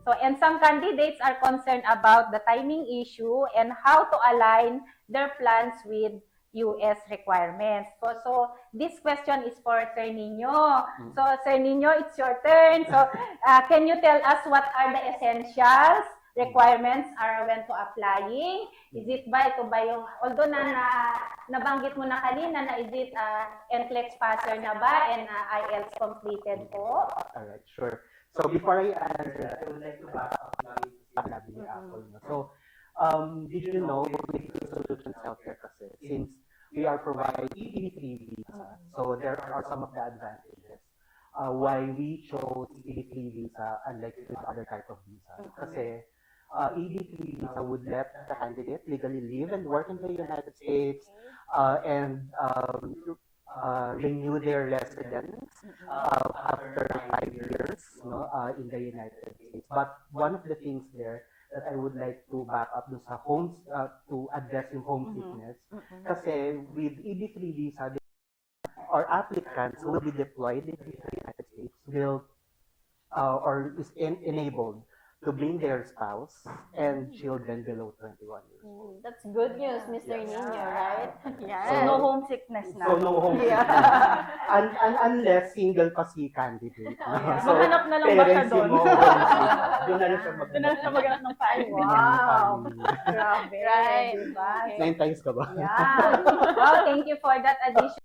So, and some candidates are concerned about the timing issue and how to align their plans with US requirements. So this question is for Sir Nino. So, Sir Nino, it's your turn. So, can you tell us what are the essentials, requirements are when to applying? Is it ba, ito ba yung, although nabanggit mo na kanina na is it NCLEX passer na ba and IELTS completed po? Alright, sure. So, before I answer that, I would like to back up lang yung sinabi ni Apple. So, did you know, with Solutions Healthcare kasi, since we are providing EB3 visa, so there are some of the advantages why we chose EB3 visa unlike with other type of visa. Kasi EB3 visa would let the candidate legally live and work in the United States and renew their residence after 5 years in the United States. But one of the things there that I would like to back up sa homes to address yung homesickness. Kasi with EB3 visa, our applicants who will be deployed in the United States will or is enabled to bring their spouse and children below 21 years old. That's good news, Mr. Nino, right? Yeah. So, no homesickness na. So no homesickness. Unless single pa si candidate. So, Maghanap na lang ba siya parents yung doon? mga homesick. Doon na lang siya Doon na siya maghanap ng family. Wow. Grabe. Right. Diba? 9 times ka ba? Yeah. Wow, thank you for that addition.